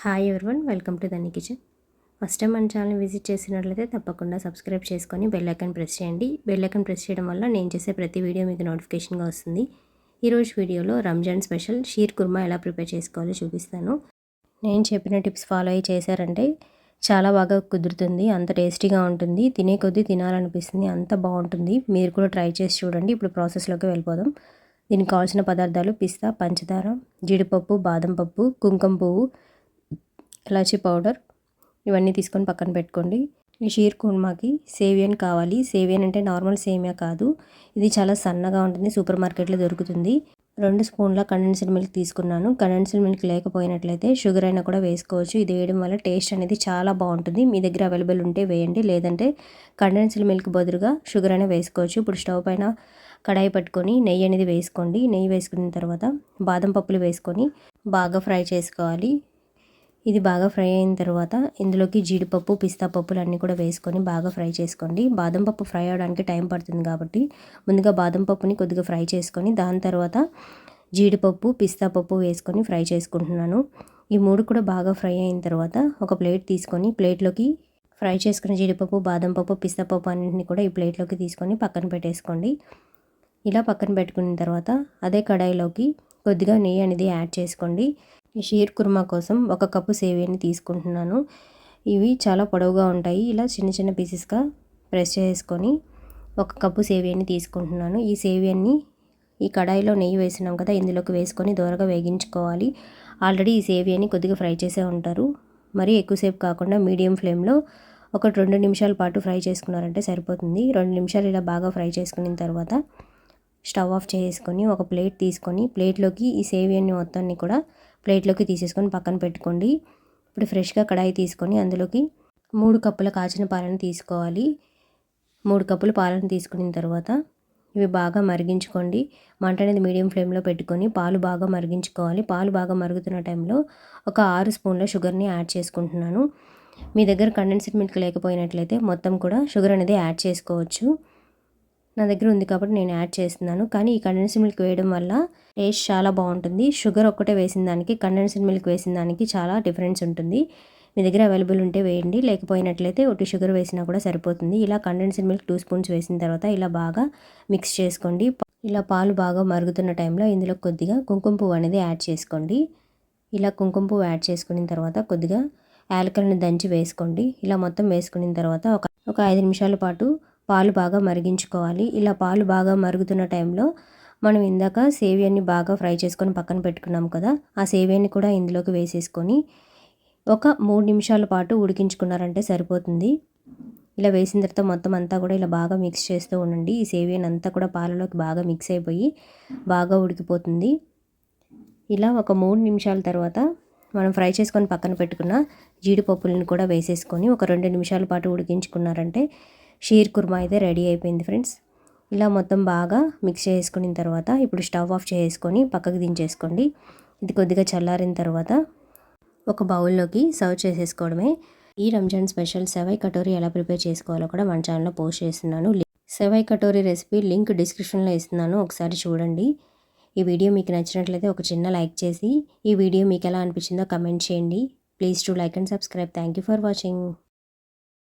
Hi everyone, welcome to Dhani kitchen. First time మన ఛానల్ని visit చేసినట్లయితే తప్పకుండా సబ్స్క్రైబ్ చేసుకొని బెల్ ఐకాన్ ప్రెస్ చేయండి. బెల్ ఐకాన్ ప్రెస్ చేయడం వల్ల నేను చేసే ప్రతి వీడియో మీకు నోటిఫికేషన్గా వస్తుంది. ఈరోజు వీడియోలో రంజాన్ స్పెషల్ షీర్ కుర్మా ఎలా ప్రిపేర్ చేసుకోవాలో చూపిస్తాను. నేను చెప్పిన టిప్స్ ఫాలో అయ్యి చేశారంటే చాలా బాగా కుదురుతుంది, అంత టేస్టీగా ఉంటుంది, తినే కొద్దీ తినాలనిపిస్తుంది, అంత బాగుంటుంది. మీరు కూడా ట్రై చేసి చూడండి. ఇప్పుడు ప్రాసెస్లోకి వెళ్ళిపోదాం. దీనికి కావాల్సిన పదార్థాలు పిస్తా, పంచదార, జీడిపప్పు, బాదం పప్పు, కుంకుమ పువ్వు, ఇలాచీ పౌడర్, ఇవన్నీ తీసుకొని పక్కన పెట్టుకోండి. ఈ షీర్ కుర్మాకి సేవియన్ కావాలి. సేవియన్ అంటే నార్మల్ సేమియా కాదు, ఇది చాలా సన్నగా ఉంటుంది, సూపర్ మార్కెట్లో దొరుకుతుంది. 2 స్పూన్ల కండెన్స్డ్ మిల్క్ తీసుకున్నాను. కండెన్స్డ్ మిల్క్ లేకపోయినట్లయితే షుగర్ అయినా కూడా వేసుకోవచ్చు. ఇది వేయడం వల్ల టేస్ట్ అనేది చాలా బాగుంటుంది. మీ దగ్గర అవైలబుల్ ఉంటే వేయండి, లేదంటే కండెన్స్డ్ మిల్క్ బదులుగా షుగర్ అయినా వేసుకోవచ్చు. ఇప్పుడు స్టవ్ పైన కడాయి పట్టుకొని నెయ్యి అనేది వేసుకోండి. నెయ్యి వేసుకున్న తర్వాత బాదం పప్పులు వేసుకొని బాగా ఫ్రై చేసుకోవాలి. ఇది బాగా ఫ్రై అయిన తర్వాత ఇందులోకి జీడిపప్పు, పిస్తా పప్పులు అన్నీ కూడా వేసుకొని బాగా ఫ్రై చేసుకోండి. బాదం పప్పు ఫ్రై అవడానికి టైం పడుతుంది కాబట్టి ముందుగా బాదం పప్పుని కొద్దిగా ఫ్రై చేసుకొని దాని తర్వాత జీడిపప్పు, పిస్తా పప్పు వేసుకొని ఫ్రై చేసుకుంటున్నాను. ఈ 3 కూడా బాగా ఫ్రై అయిన తర్వాత ఒక ప్లేట్ తీసుకొని ప్లేట్లోకి ఫ్రై చేసుకున్న జీడిపప్పు, బాదం పప్పు, పిస్తా పప్పు అన్నింటినీ కూడా ఈ ప్లేట్లోకి తీసుకొని పక్కన పెట్టేసుకోండి. ఇలా పక్కన పెట్టుకున్న తర్వాత అదే కడాయిలోకి కొద్దిగా నెయ్యి అనేది యాడ్ చేసుకోండి. ఈ షీర్ కుర్మా కోసం 1 కప్పు సేవియాని తీసుకుంటున్నాను. ఇవి చాలా పొడవుగా ఉంటాయి. ఇలా చిన్న చిన్న పీసెస్గా ప్రెస్ చేసుకొని 1 కప్పు సేవియాని తీసుకుంటున్నాను. ఈ సేవియాన్ని ఈ కడాయిలో నెయ్యి వేసినాం కదా, ఇందులోకి వేసుకొని దోరగా వేగించుకోవాలి. ఆల్రెడీ ఈ సేవియాని కొద్దిగా ఫ్రై చేసే ఉంటారు. మరీ ఎక్కువసేపు కాకుండా మీడియం ఫ్లేమ్లో ఒక 2 నిమిషాల పాటు ఫ్రై చేసుకున్నారంటే సరిపోతుంది. 2 నిమిషాలు ఇలా బాగా ఫ్రై చేసుకున్న తర్వాత స్టవ్ ఆఫ్ చేసుకొని ఒక ప్లేట్ తీసుకొని ప్లేట్లోకి ఈ సేవియాని మొత్తాన్ని కూడా ప్లేట్లోకి తీసేసుకొని పక్కన పెట్టుకోండి. ఇప్పుడు ఫ్రెష్గా కడాయి తీసుకొని అందులోకి 3 కప్పుల కాచిన పాలను తీసుకోవాలి. 3 కప్పుల పాలను తీసుకున్న తర్వాత ఇవి బాగా మరిగించుకోండి. మంట అనేది మీడియం ఫ్లేమ్లో పెట్టుకొని పాలు బాగా మరిగించుకోవాలి. పాలు బాగా మరుగుతున్న టైంలో ఒక 6 స్పూన్ల షుగర్ని యాడ్ చేసుకుంటున్నాను. మీ దగ్గర కండెన్స్డ్ మిల్క్ లేకపోయినట్లయితే మొత్తం కూడా షుగర్ అనేది యాడ్ చేసుకోవచ్చు. నా దగ్గర ఉంది కాబట్టి నేను యాడ్ చేస్తున్నాను. కానీ ఈ కండెన్స్డ్ మిల్క్ వేయడం వల్ల టేస్ట్ చాలా బాగుంటుంది. షుగర్ ఒక్కటే వేసిన దానికి కండెన్స్డ్ మిల్క్ వేసిన దానికి చాలా డిఫరెన్స్ ఉంటుంది. మీ దగ్గర అవైలబుల్ ఉంటే వేయండి, లేకపోయినట్లయితే ఒకటి షుగర్ వేసినా కూడా సరిపోతుంది. ఇలా కండెన్స్డ్ మిల్క్ 2 స్పూన్స్ వేసిన తర్వాత ఇలా బాగా మిక్స్ చేసుకోండి. ఇలా పాలు బాగా మరుగుతున్న టైంలో ఇందులో కొద్దిగా కుంకుమ పువ్వు అనేది యాడ్ చేసుకోండి. ఇలా కుంకుమ పువ్వు యాడ్ చేసుకున్న తర్వాత కొద్దిగా యాలకులను దంచి వేసుకోండి. ఇలా మొత్తం వేసుకున్న తర్వాత ఒక 5 నిమిషాల పాటు పాలు బాగా మరిగించుకోవాలి. ఇలా పాలు బాగా మరుగుతున్న టైంలో మనం ఇందాక సేవియాన్ని బాగా ఫ్రై చేసుకొని పక్కన పెట్టుకున్నాం కదా, ఆ సేవియాన్ని కూడా ఇందులోకి వేసేసుకొని ఒక 3 నిమిషాల పాటు ఉడికించుకున్నారంటే సరిపోతుంది. ఇలా వేసిన తర్వాత మొత్తం అంతా కూడా ఇలా బాగా మిక్స్ చేస్తూ ఉండండి. ఈ సేవియాని అంతా కూడా పాలలోకి బాగా మిక్స్ అయిపోయి బాగా ఉడికిపోతుంది. ఇలా ఒక 3 నిమిషాల తర్వాత మనం ఫ్రై చేసుకొని పక్కన పెట్టుకున్న జీడిపప్పులను కూడా వేసేసుకొని ఒక 2 నిమిషాల పాటు ఉడికించుకున్నారంటే షీర్ కుర్మా అయితే రెడీ అయిపోయింది ఫ్రెండ్స్. ఇలా మొత్తం బాగా మిక్స్ చేసుకున్న తర్వాత ఇప్పుడు స్టవ్ ఆఫ్ చేసుకొని పక్కకు దించేసుకోండి. ఇది కొద్దిగా చల్లారిన తర్వాత ఒక బౌల్లోకి సర్వ్ చేసేసుకోవడమే. ఈ రంజాన్ స్పెషల్ సెవై కటోరీ ఎలా ప్రిపేర్ చేసుకోవాలో కూడా మన ఛానల్లో పోస్ట్ చేస్తున్నాను. సెవై కటోరీ రెసిపీ లింక్ డిస్క్రిప్షన్లో ఇస్తున్నాను, ఒకసారి చూడండి. ఈ వీడియో మీకు నచ్చినట్లయితే ఒక చిన్న లైక్ చేసి ఈ వీడియో మీకు ఎలా అనిపించిందో కమెంట్ చేయండి. Please to like and subscribe. Thank you for watching.